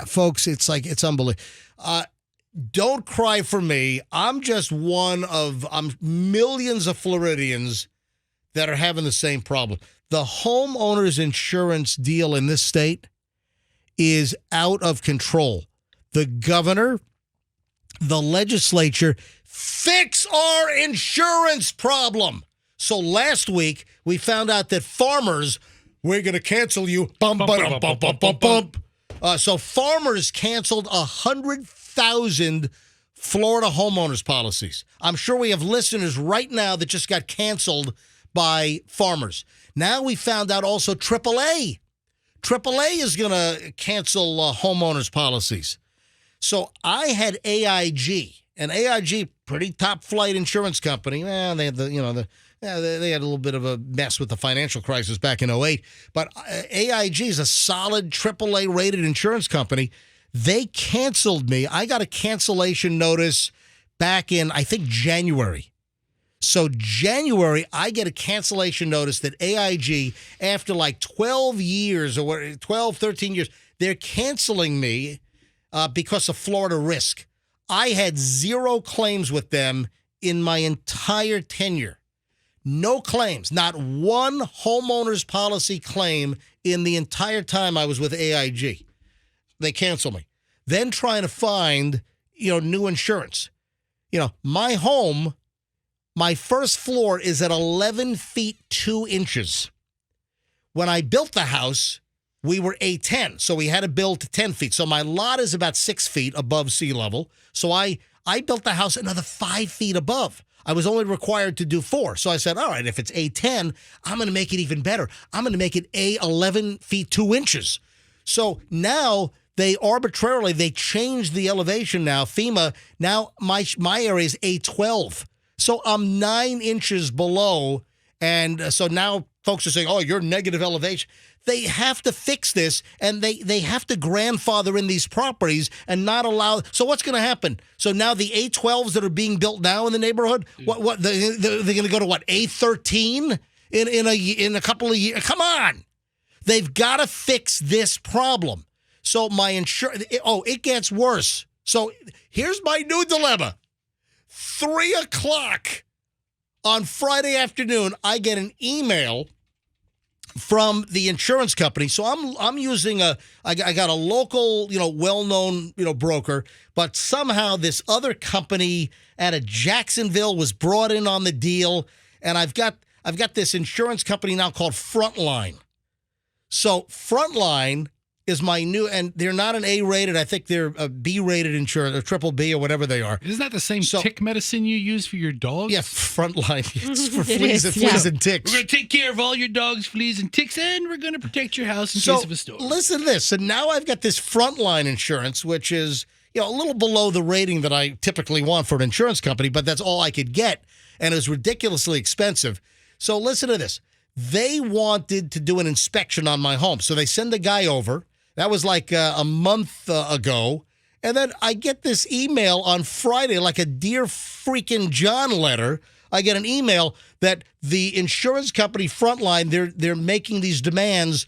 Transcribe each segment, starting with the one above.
folks, it's unbelievable. Don't cry for me. I'm just one of millions of Floridians that are having the same problem. The homeowners insurance deal in this state is out of control. The governor, the legislature, fix our insurance problem. So last week, we found out that farmers, we're going to cancel you. So farmers canceled 100,000 Florida homeowners policies. I'm sure we have listeners right now that just got canceled by farmers. Now we found out also AAA. AAA is going to cancel homeowners policies. So I had AIG, and AIG, pretty top flight insurance company. They had they had a little bit of a mess with the financial crisis back in 2008. But AIG is a solid AAA rated insurance company. They canceled me. I got a cancellation notice back in, I think, January. So January, I get a cancellation notice that AIG, after like 12 years or 12, 13 years, they're canceling me because of Florida risk. I had 0 claims with them in my entire tenure. No claims, not one homeowner's policy claim in the entire time I was with AIG. They cancel me. Then trying to find, new insurance. My home, my first floor is at 11 feet 2 inches. When I built the house, we were A10, so we had to build to 10 feet. So my lot is about 6 feet above sea level. So I built the house another 5 feet above. I was only required to do 4. So I said, all right, if it's A10, I'm going to make it even better. I'm going to make it A11 feet 2 inches. So now they changed the elevation now. FEMA, now my area is A12. So I'm 9 inches below, and so now folks are saying, oh, you're negative elevation. They have to fix this, and they have to grandfather in these properties and not allow. So what's going to happen? So now the A12s that are being built now in the neighborhood, what they're going to go to what, A13 in a couple of years? Come on. They've got to fix this problem. So my insurance, it gets worse. So here's my new dilemma. 3:00 on Friday afternoon, I get an email from the insurance company. So I'm using I got a local, well-known, broker, but somehow this other company out of Jacksonville was brought in on the deal, and I've got this insurance company now called Frontline. So Frontline is my new, and they're not an A-rated. I think they're a B-rated insurance, or triple B, or whatever they are. Isn't that the same tick medicine you use for your dogs? Yeah, Frontline. It's for fleas and ticks. We're going to take care of all your dogs, fleas, and ticks, and we're going to protect your house in case of a storm. Listen to this. So now I've got this Frontline insurance, which is a little below the rating that I typically want for an insurance company, but that's all I could get, and it was ridiculously expensive. So listen to this. They wanted to do an inspection on my home, so they send a guy over. That was like a month ago. And then I get this email on Friday, like a Dear Freaking John letter. I get an email that the insurance company Frontline, they're making these demands.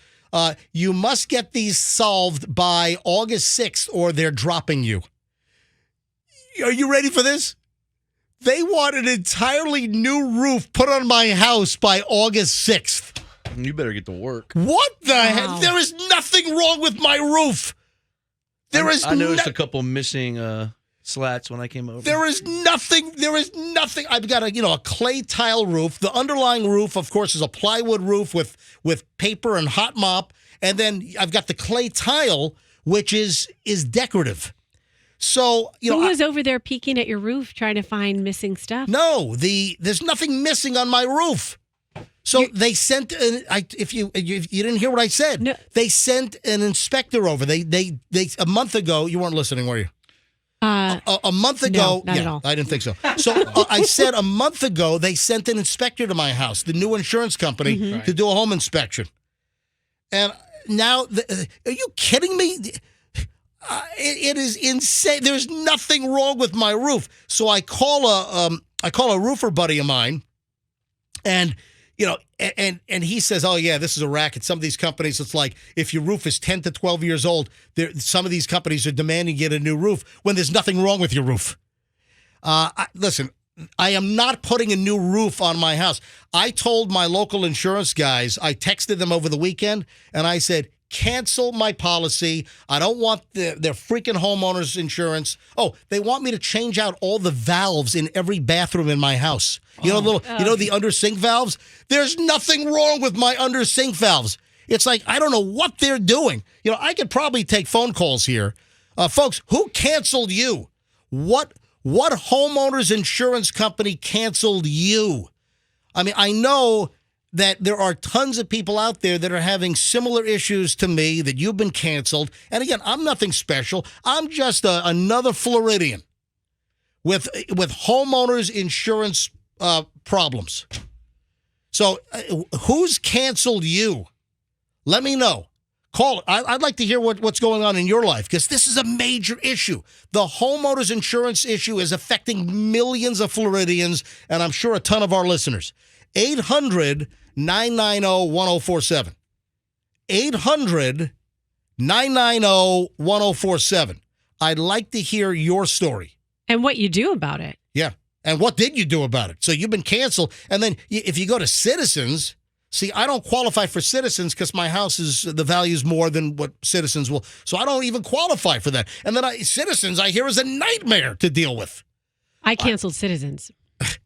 You must get these solved by August 6th or they're dropping you. Are you ready for this? They want an entirely new roof put on my house by August 6th. You better get to work. What the heck? There is nothing wrong with my roof. I noticed a couple missing slats when I came over. There is nothing. I've got a clay tile roof. The underlying roof, of course, is a plywood roof with paper and hot mop. And then I've got the clay tile, which is decorative. So, who was over there peeking at your roof trying to find missing stuff? No, there's nothing missing on my roof. So they sent if you didn't hear what I said, no. They sent an inspector over. They a month ago, you weren't listening, were you? A month ago, no, not at all. I didn't think so. So I said a month ago they sent an inspector to my house, the new insurance company, to do a home inspection. And now, are you kidding me? It is insane. There's nothing wrong with my roof. So I call a roofer buddy of mine, and and he says, oh, yeah, this is a racket. Some of these companies, it's like if your roof is 10 to 12 years old, some of these companies are demanding you get a new roof when there's nothing wrong with your roof. Listen, I am not putting a new roof on my house. I told my local insurance guys, I texted them over the weekend, and I said, cancel my policy. I don't want their freaking homeowners insurance. Oh, they want me to change out all the valves in every bathroom in my house. You know the under sink valves? There's nothing wrong with my under sink valves. It's like, I don't know what they're doing. I could probably take phone calls here. Folks, who canceled you? What homeowners insurance company canceled you? I mean, I know that there are tons of people out there that are having similar issues to me, that you've been canceled. And again, I'm nothing special. I'm just another Floridian with homeowners insurance problems. So who's canceled you? Let me know. Call it. I'd like to hear what's going on in your life, because this is a major issue. The homeowners insurance issue is affecting millions of Floridians, and I'm sure a ton of our listeners. 800-990-1047. 800-990-1047. I'd like to hear your story. And what you do about it. Yeah. And what did you do about it? So you've been canceled. And then if you go to Citizens, see, I don't qualify for Citizens because my house the value is more than what Citizens will. So I don't even qualify for that. And then Citizens, I hear, is a nightmare to deal with. I canceled Citizens.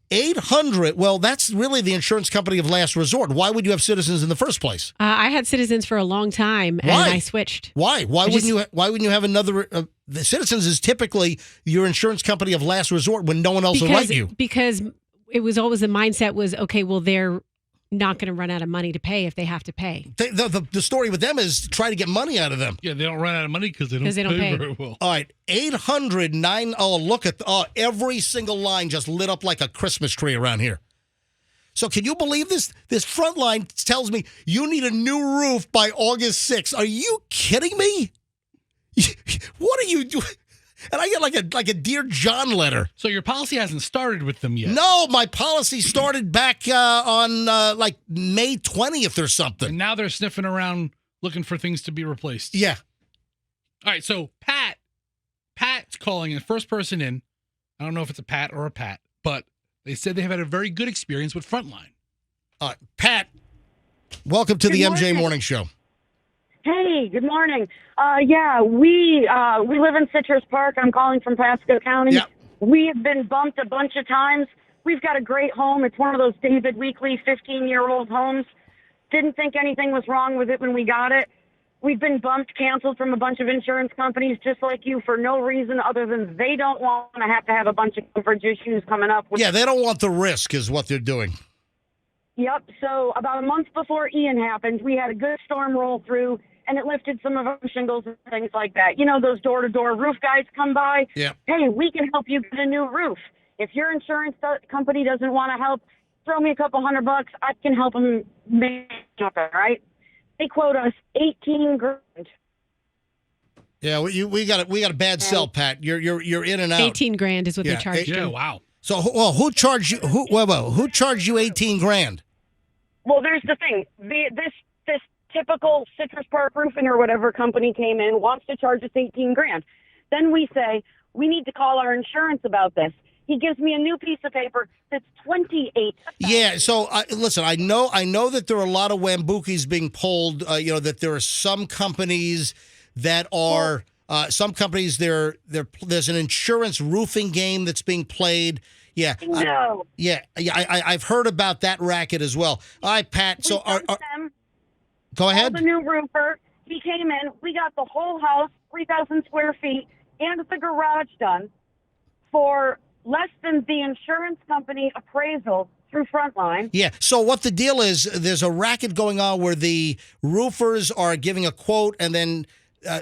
800, well, that's really the insurance company of last resort. Why would you have Citizens in the first place? I had Citizens for a long time, and I switched. Why? Why wouldn't you have another? The Citizens is typically your insurance company of last resort when no one else will write you. Because it was always the mindset was, okay, well, they're not going to run out of money to pay if they have to pay. The story with them is try to get money out of them. Yeah, they don't run out of money because they don't pay very well. All right, 800-9. Oh, look at every single line just lit up like a Christmas tree around here. So can you believe this? This front line tells me you need a new roof by August 6th. Are you kidding me? What are you doing? And I get like a Dear John letter. So your policy hasn't started with them yet? No, my policy started back on like May 20th or something. And now they're sniffing around looking for things to be replaced. Yeah. All right, so Pat's calling in, first person in. I don't know if it's a Pat or a Pat, but they said they have had a very good experience with Frontline. Pat, welcome to the MJ Morning Show. Hey, good morning. We live in Citrus Park. I'm calling from Pasco County. Yep. We have been bumped a bunch of times. We've got a great home. It's one of those David Weekley 15-year-old homes. Didn't think anything was wrong with it when we got it. We've been bumped, canceled from a bunch of insurance companies just like you for no reason other than they don't want to have a bunch of coverage issues coming up. Yeah, they don't want the risk is what they're doing. Yep. So about a month before Ian happened, we had a good storm roll through, and it lifted some of our shingles and things like that. You know, those door-to-door roof guys come by. Yeah. Hey, we can help you get a new roof. If your insurance company doesn't want to help, throw me a couple $100. I can help them make something, right? They quote us $18,000. Yeah, we got a bad sell, Pat. You're in and out. $18,000 is what they charged. Yeah, you. wow. So, who charged you? Who charged you $18,000? Well, there's the thing. This typical Citrus Park Roofing or whatever company came in, wants to charge us $18,000. Then we say, we need to call our insurance about this. He gives me a new piece of paper that's $28,000. Yeah. So listen, I know that there are a lot of Wambukis being pulled. That there are some companies that are there's an insurance roofing game that's being played. Yeah. No. I've heard about that racket as well. All right, Pat. So go ahead. The new roofer. He came in. We got the whole house, 3,000 square feet, and the garage done for less than the insurance company appraisal through Frontline. Yeah. So what the deal is, there's a racket going on where the roofers are giving a quote and then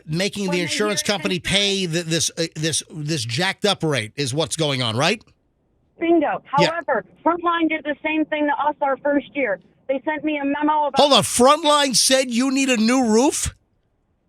making the insurance company pay this jacked up rate is what's going on, right? Bingo. However, Frontline did the same thing to us our first year. They sent me a memo about... Hold on. Frontline said you need a new roof?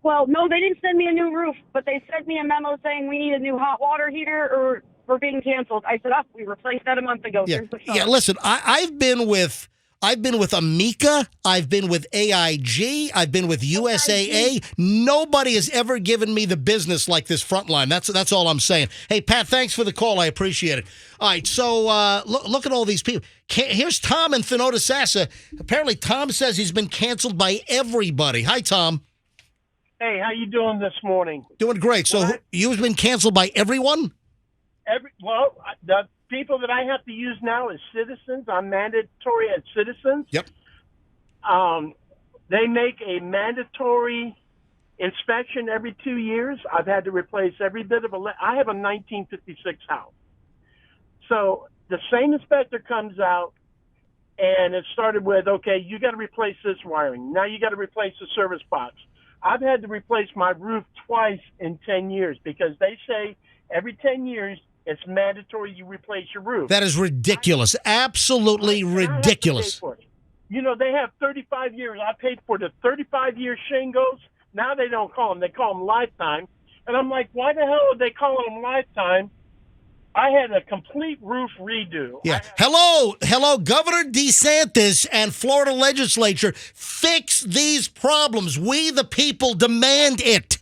Well, no, they didn't send me a new roof, but they sent me a memo saying we need a new hot water heater or we're being canceled. I said, we replaced that a month ago. Yeah, listen, I've been with I've been with Amica. I've been with AIG. I've been with USAA. Nobody has ever given me the business like this Frontline. That's all I'm saying. Hey, Pat, thanks for the call. I appreciate it. All right, so look at all these people. Here's Tom in Thanodasassa. Apparently, Tom says he's been canceled by everybody. Hi, Tom. Hey, how you doing this morning? Doing great. So you've been canceled by everyone? The people that I have to use now as citizens, I'm mandatory as citizens. Yep. They make a mandatory inspection every 2 years. I've had to replace every bit of I have a 1956 house. So the same inspector comes out, and it started with, okay, you got to replace this wiring. Now you got to replace the service box. I've had to replace my roof twice in 10 years because they say every 10 years it's mandatory you replace your roof. That is ridiculous. Absolutely ridiculous. You know, they have 35 years. I paid for the 35-year shingles. Now they don't call them. They call them lifetime. And I'm like, why the hell are they calling them lifetime? I had a complete roof redo. Yeah. Hello, Governor DeSantis and Florida legislature, fix these problems. We, the people, demand it.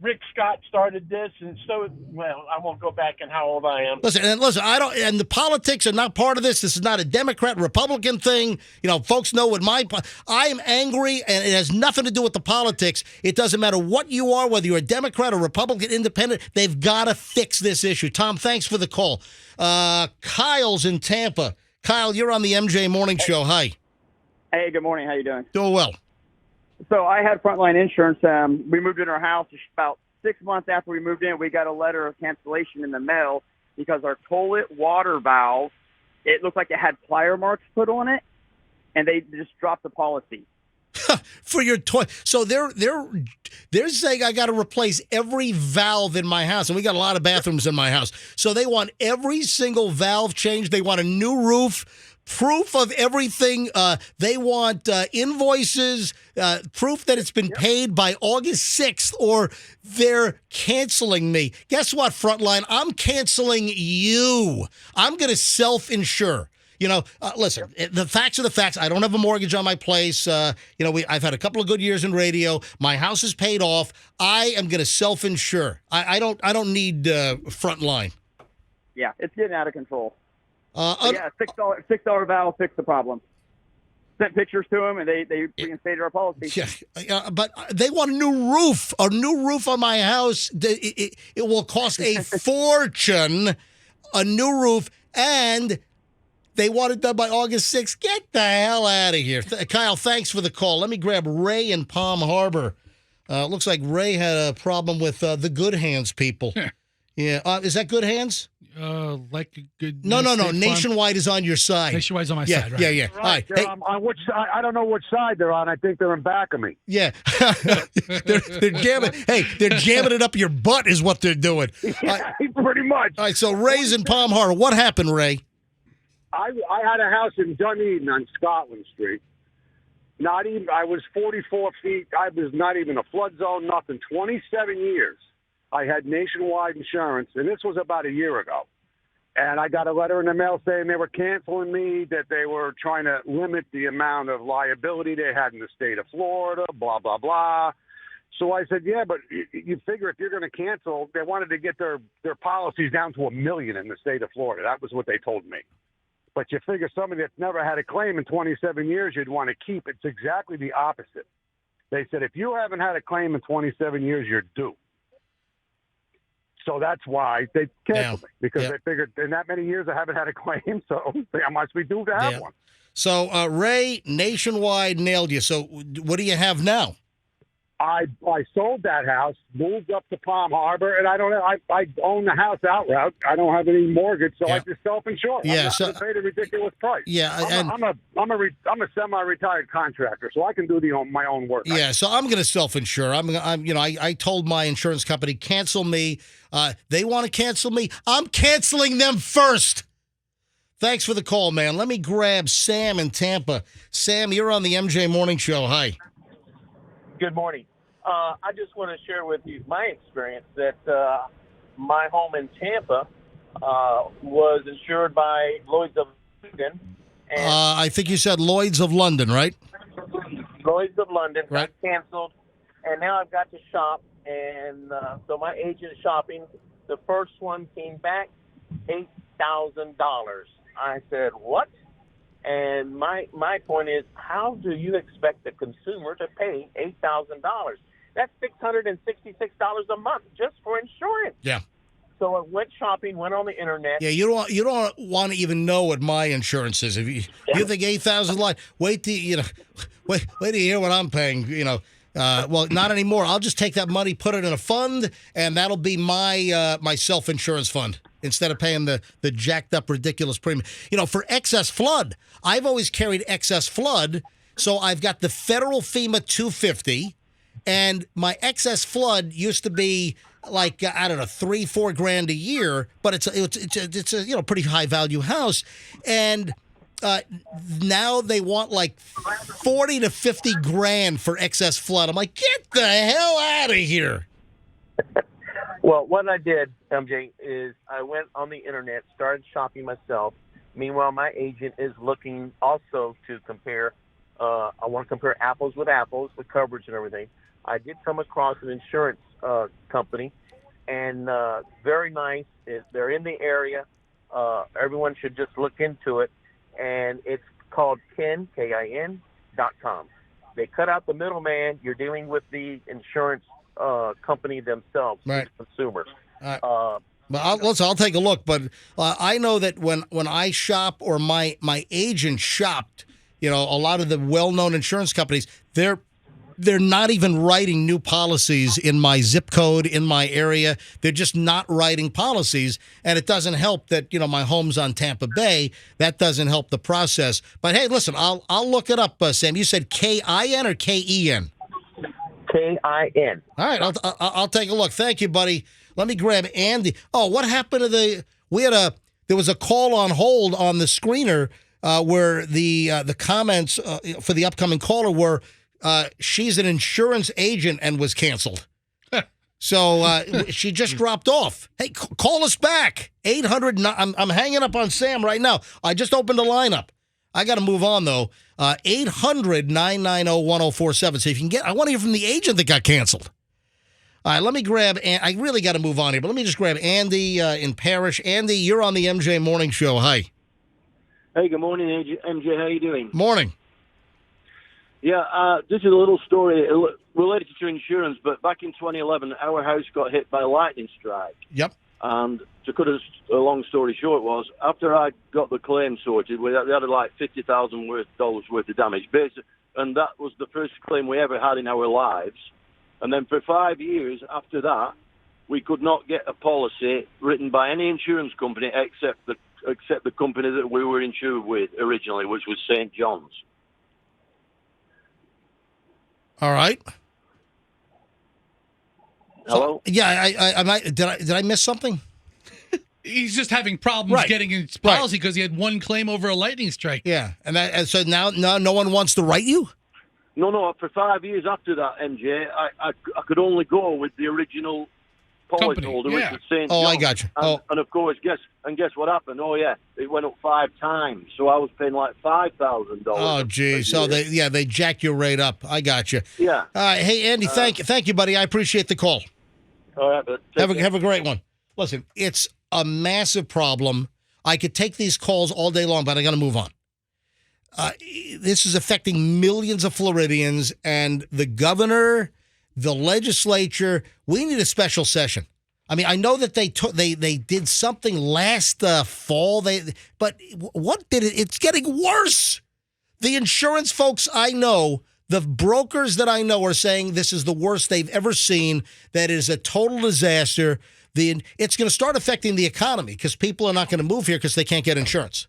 Rick Scott started this, and so, well, I won't go back and how old I am. Listen, and the politics are not part of this. This is not a Democrat, Republican thing. You know, folks know what I am angry, and it has nothing to do with the politics. It doesn't matter what you are, whether you're a Democrat or Republican, independent, they've got to fix this issue. Tom, thanks for the call. Kyle's in Tampa. Kyle, you're on the MJ Morning Show. Hi. Hey, good morning. How you doing? Doing well. So I had Frontline Insurance. We moved in our house about 6 months after we moved in. We got a letter of cancellation in the mail because our toilet water valve, it looked like it had plier marks put on it, and they just dropped the policy. For your toilet. So they're saying I got to replace every valve in my house, and we got a lot of bathrooms in my house. So they want every single valve changed. They want a new roof. Proof of everything. They want invoices, proof that it's been paid by August 6th, or they're canceling me. Guess what, Frontline? I'm canceling you. I'm going to self-insure. You know, listen, the facts are the facts. I don't have a mortgage on my place. I've had a couple of good years in radio. My house is paid off. I am going to self-insure. I don't need Frontline. Yeah, it's getting out of control. $6 $6 valve fixed the problem. Sent pictures to them, and they reinstated our policy. Yeah, but they want a new roof on my house. It will cost a fortune, a new roof, and they want it done by August 6th. Get the hell out of here. Kyle, thanks for the call. Let me grab Ray in Palm Harbor. Looks like Ray had a problem with the Good Hands people. Yeah, is that Good Hands? Like a good. No. Nationwide is on your side. Nationwide's on my side, right? Yeah. Right. All right. Hey. On which side? I don't know which side they're on. I think they're in back of me. Yeah. they're jamming. Hey, they're jamming it up your butt is what they're doing. Yeah, pretty much. All right. So Ray's in Palm Harbor. What happened, Ray? I had a house in Dunedin on Scotland Street. I was 44 feet. I was not even a flood zone, nothing. 27 years. I had nationwide insurance, and this was about a year ago. And I got a letter in the mail saying they were canceling me, that they were trying to limit the amount of liability they had in the state of Florida, blah, blah, blah. So I said, yeah, but you figure if you're going to cancel, they wanted to get their policies down to $1 million in the state of Florida. That was what they told me. But you figure somebody that's never had a claim in 27 years you'd want to keep. It's exactly the opposite. They said, if you haven't had a claim in 27 years, you're due. So that's why they canceled me, because they figured in that many years I haven't had a claim, so I must be due to have one. So, Ray, Nationwide nailed you. So what do you have now? I sold that house, moved up to Palm Harbor, and I own the house outright. I don't have any mortgage, so I just self-insure. Yeah, I'm not going to pay the ridiculous price. Yeah, I'm a semi-retired contractor, so I can do my own work. Yeah, so I'm going to self-insure. I told my insurance company, cancel me. They want to cancel me. I'm canceling them first. Thanks for the call, man. Let me grab Sam in Tampa. Sam, you're on the MJ Morning Show. Hi. Good morning. I just want to share with you my experience that my home in Tampa was insured by Lloyd's of Michigan, I think you said Lloyd's of London, right? Lloyd's of London Right. got canceled, and now I've got to shop. And so my agent is shopping. The first one came back, $8,000. I said, what? And my point is, how do you expect the consumer to pay $8,000? That's $666 a month just for insurance. Yeah. So I went shopping, went on the internet. Yeah, you don't want to even know what my insurance is. If you think 8,000 line, wait till you hear what I'm paying. Well, not anymore. I'll just take that money, put it in a fund, and that'll be my my self-insurance fund instead of paying the jacked up ridiculous premium. For excess flood, I've always carried excess flood, so I've got the federal FEMA $250, and my excess flood used to be like I don't know, $3-4 grand a year, but it's a pretty high value house, and now they want like 40 to 50 grand for excess flood. I'm like, get the hell out of here. Well, what I did, MJ, is I went on the internet, started shopping myself. Meanwhile, my agent is looking also to compare. I want to compare apples with coverage and everything. I did come across an insurance company, and very nice. They're in the area. Everyone should just look into it. And it's called KIN.com. They cut out the middleman. You're dealing with the insurance company themselves, right? The consumers. Well, I'll take a look. But I know that when I shop or my agent shopped, a lot of the well-known insurance companies, they're not even writing new policies in my zip code, in my area. They're just not writing policies, and it doesn't help that my home's on Tampa Bay. That doesn't help the process. But hey, listen, I'll look it up, Sam. You said KIN or KEN? KIN. All right, I'll take a look. Thank you, buddy. Let me grab Andy. Oh, what happened to there was a call on hold on the screener where the comments for the upcoming caller were, she's an insurance agent and was canceled. So she just dropped off. Hey, call us back. 800. I'm hanging up on Sam right now. I just opened the lineup. I got to move on, though. 800-990-1047. So if you can I want to hear from the agent that got canceled. All right, let me grab, I really got to move on here, but let me just grab Andy in Parrish. Andy, you're on the MJ Morning Show. Hi. Hey, good morning, MJ. How you doing? Morning. Yeah, this is a little story related to insurance, but back in 2011, our house got hit by a lightning strike. Yep. And to cut a long story short was, after I got the claim sorted, we had like $50,000 worth of damage. And that was the first claim we ever had in our lives. And then for 5 years after that, we could not get a policy written by any insurance company except the company that we were insured with originally, which was St. John's. All right. Hello? So, yeah, did I miss something? He's just having problems getting his policy because he had one claim over a lightning strike. Yeah, and so now no one wants to write you? No. For 5 years after that, MJ, I could only go with the original policyholder, which was St. John's. Oh, I got you. And of course, guess what happened? Oh yeah, it went up 5 times, so I was paying like $5,000. Oh, geez. So they jacked your rate up. I got you. Yeah. All right. Hey, Andy, thank you, buddy. I appreciate the call. All right, but have a great one. Listen, it's a massive problem. I could take these calls all day long, but I got to move on. This is affecting millions of Floridians, and the governor, the legislature. We need a special session. I mean, I know that they did something last fall. But what did it? It's getting worse. The insurance folks I know, the brokers that I know, are saying this is the worst they've ever seen. That it is a total disaster. It's going to start affecting the economy because people are not going to move here because they can't get insurance.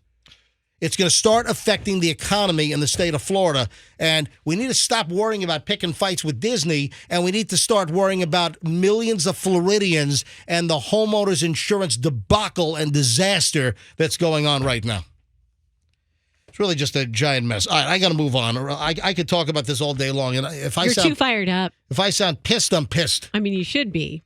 It's going to start affecting the economy in the state of Florida, and we need to stop worrying about picking fights with Disney, and we need to start worrying about millions of Floridians and the homeowners insurance debacle and disaster that's going on right now. It's really just a giant mess. All right, I got to move on. I could talk about this all day long, and You're too fired up. If I sound pissed, I'm pissed. I mean, you should be.